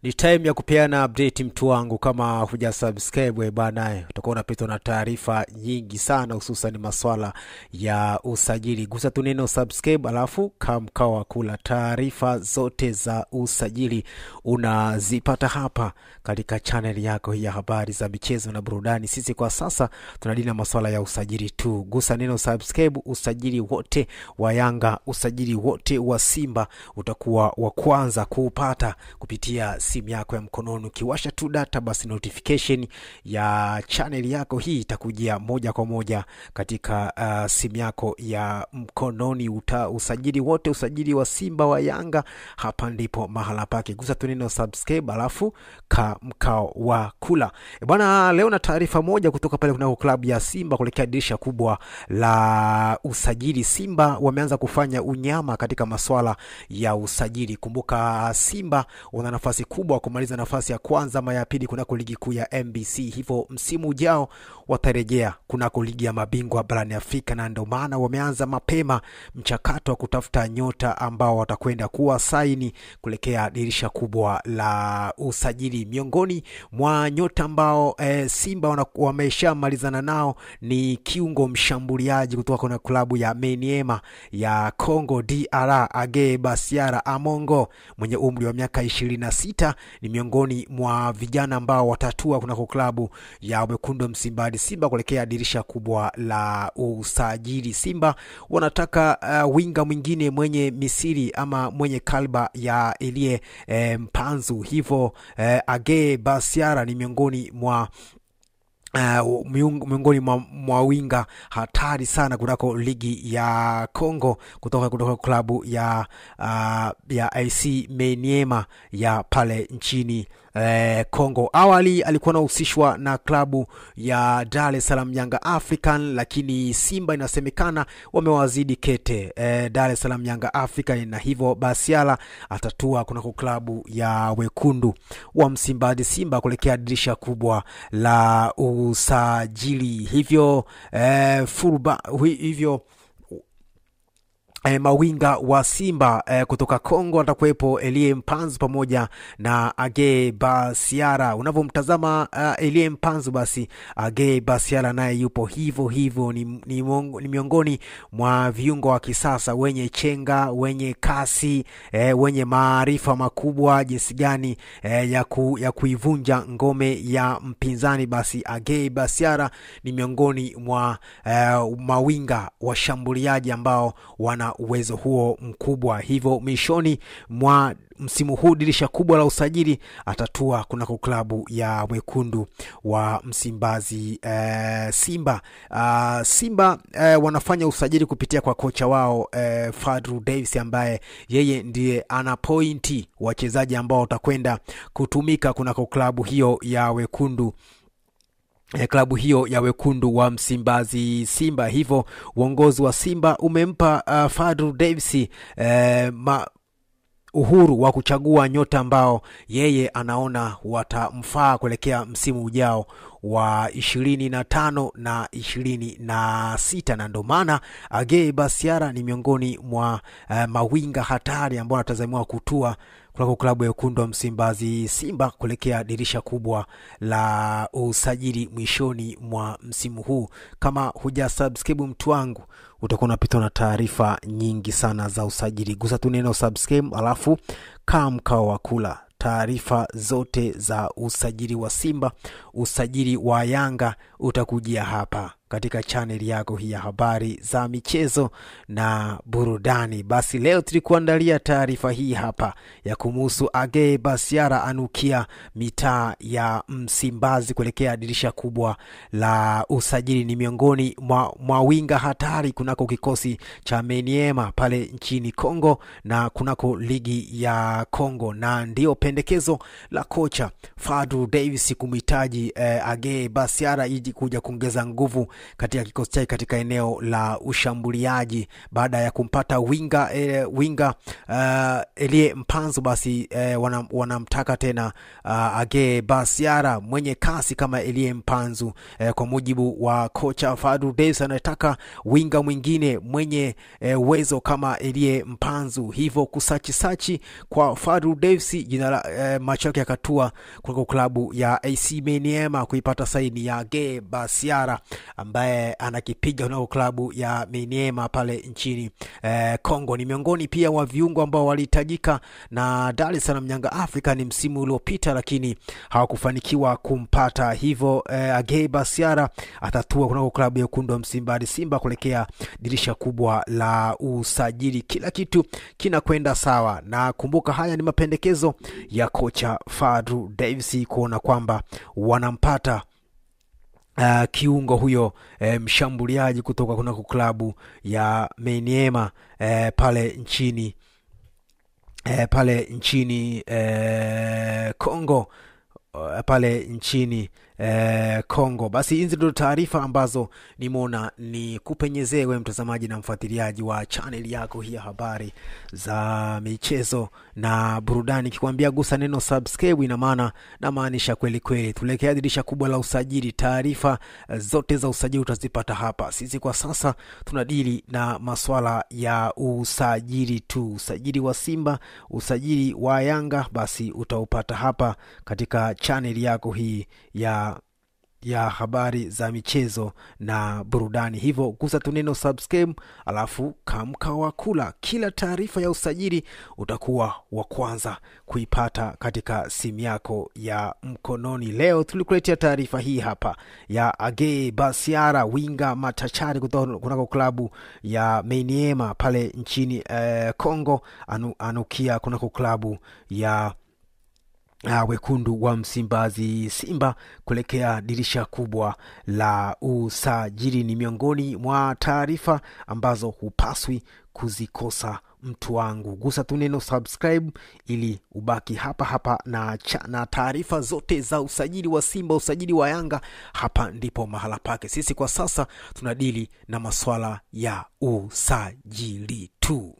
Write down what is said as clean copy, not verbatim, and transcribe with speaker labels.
Speaker 1: Ni time ya kupeana update mtu wangu. Kama huja subscribe bwana, utakuwa unapitwa na taarifa nyingi sana, hususan masuala ya usajili. Gusa tu neno subscribe alafu kama wa kula. Taarifa zote za usajili unazipata hapa katika channel yako ya habari za michezo na burudani. Sisi kwa sasa tunadili na masuala ya usajili tu. Gusa neno subscribe, usajili wote wa Yanga, usajili wote wa Simba utakuwa wa kwanza kuupata kupitia simu yako ya mkononi. Ukiwasha tu data, basi notification ya channel yako hii itakujia moja kwa moja katika simu yako ya mkononi. Usajili wote, usajili wa Simba wa Yanga, hapa ndipo mahala pake. Gusa tu neno subscribe alafu mkao wa kula. Bwana, leo na taarifa moja kutoka pale kuna klabu ya Simba kuelekea dirisha kubwa la usajili. Simba wameanza kufanya unyama katika masuala ya usajili. Kumbuka Simba wana nafasi kubwa kumaliza nafasi ya kwanza ama ya pili kunako ligi kuu ya MBC. Hivyo msimu ujao watarejea kunako ligi ya mabingwa barani Afrika, na ndio maana wameanza mapema mchakato wa kutafuta nyota ambao watakwenda kuwa saini kuelekea dirisha kubwa la usajili. Miongoni mwa nyota ambao Simba wameshamalizana nao ni kiungo mshambuliaji kutoka kwa klabu ya Maniema ya Congo DR, Age Basiara Amongo mwenye umri wa miaka 26. Ni miongoni mwa vijana ambao watatua kunako klabu ya Wekundu Msimbazi Simba kuelekea dirisha kubwa la usajili. Simba wanataka winga mwingine mwenye Misiri ama mwenye kalba ya Elie Mpanzu. Hivyo Age Basiara ni miongoni mwa mwa winga hatari sana kunako ligi ya Kongo kutoka klabu ya AC Maniema ya pale nchini Kongo. Awali alikuwa anahusishwa na klabu ya Dar es Salaam Yanga African, lakini Simba inasemekana wamewazidi kete Dar es Salaam Yanga African, na hivyo Basiala atatua kunako klabu ya Wekundu wa Msimbazi Simba kuelekea dirisha kubwa la usajili. Hivyo mawinga wa Simba kutoka Kongo atakuepo Elie Mpanzu pamoja na Age Basiara. Unavomtazama Elie Mpanzu, basi Age Basiara naye yupo hivyo. Ni miongoni mwa viungo wa kisasa wenye chenga, wenye kasi, wenye maarifa makubwa jinsi gani ya kuivunja ngome ya mpinzani. Basi Age Basiara ni miongoni mwa mawinga washambuliaji ambao wana uwezo huo mkubwa. Hivyo mishoni mwa msimu huu dirisha kubwa la usajili atatua kunako klabu ya Wekundu wa Msimbazi Simba. Simba wanafanya usajili kupitia kwa kocha wao Fadlu Davis, ambaye yeye ndiye ana pointi wachezaji ambao watakwenda kutumika kunako klabu hiyo ya Wekundu Wekundu wa Msimbazi Simba. Hivyo uongozi wa Simba umempa Fadlu Davis uhuru wa kuchagua nyota ambao yeye anaona watamfaa kuelekea msimu ujao wa 25 na 26, na ndo maana Age Basiara ni miongoni mwa mawinga hatari ambao anatazamiwa kutua kwa klabu ya Wekundu wa Msimbazi Simba kuelekea dirisha kubwa la usajili mwishoni mwa msimu huu. Kama huja subscribe mtu wangu, utakuwa unapitwa na taarifa nyingi sana za usajili. Gusa tu neno subscribe alafu mkao wa kula. Taarifa zote za usajili wa Simba, usajili wa Yanga utakujia hapa katika channel yako hii ya habari za michezo na burudani. Basi leo tulikuandalia taarifa hii hapa ya kumuhusu Age Basiara anukia mitaa ya Msimbazi kuelekea dirisha kubwa la usajili. Ni miongoni mwa winga hatari kunako kikosi cha Maniema pale nchini Kongo na kunako ligi ya Kongo, na ndio pendekezo la kocha Fadlu Davis kumhitaji Age Basiara ili kuja kuongeza nguvu katika kikosi chake katika eneo la ushambuliaji baada ya kumpata winga Elie Mpanzu. Basi wanamtaka tena Age Basiara mwenye kasi kama Elie Mpanzu. Kwa mujibu wa kocha Fadlu Davids, anataka winga mwingine mwenye uwezo kama Elie Mpanzu. Hivyo kusachi kwa Fadlu Davids, jina la macho yake yakatua kwa klabu ya AC Maniema kuipata saini ya Age Basiara ambaye anakipiga na klabu ya Maniema pale nchini Kongo. Ni miongoni pia wa viungo ambao walihitajika na Dar es Salaam Young Africa ni msimu uliopita, lakini hawakufanikiwa kumpata. Hivyo Age Basiara atatua kunako klabu ya Wekundu wa Msimbazi Simba kuelekea dirisha kubwa la usajili. Kila kitu kinakwenda sawa, na kumbuka haya ni mapendekezo ya kocha Fadlu Davids kuona kwamba wanampata kiungo huyo mshambuliaji kutoka kunako klabu ya Maniema pale nchini Kongo, pale nchini Kongo. Basi hizi ndio taarifa ambazo nimeona ni kupenyezee wewe mtazamaji na mfuatiliaji wa channel yako hii ya habari za michezo na burudani. Kikwambia gusa neno subscribe, ina maana na maanisha kweli kweli. Tulekea dirisha kubwa la usajili, taarifa zote za usajili utazipata hapa. Sisi kwa sasa tunadili na masuala ya usajili tu, usajili wa Simba, usajili wa Yanga, basi utaupata hapa katika channel yako hii ya habari za michezo na burudani. Hivyo gusa tu neno subscribe, alafu kamka kula kila taarifa ya usajili utakuwa wa kwanza kuipata katika simu yako ya mkononi. Leo tulikuletea taarifa hii hapa ya Age Basiara, winga machachari kutoka klabu ya Maniema pale nchini Kongo, anukia kunako klabu ya Wekundu wa Msimbazi Simba kuelekea dirisha kubwa la usajili. Ni miongoni mwa taarifa ambazo hupaswi kuzikosa mtu wangu. Gusa tu neno subscribe ili ubaki hapa na taarifa zote za usajili wa Simba, usajili wa Yanga. Hapa ndipo mahala pake. Sisi kwa sasa tunadili na masuala ya usajili tu.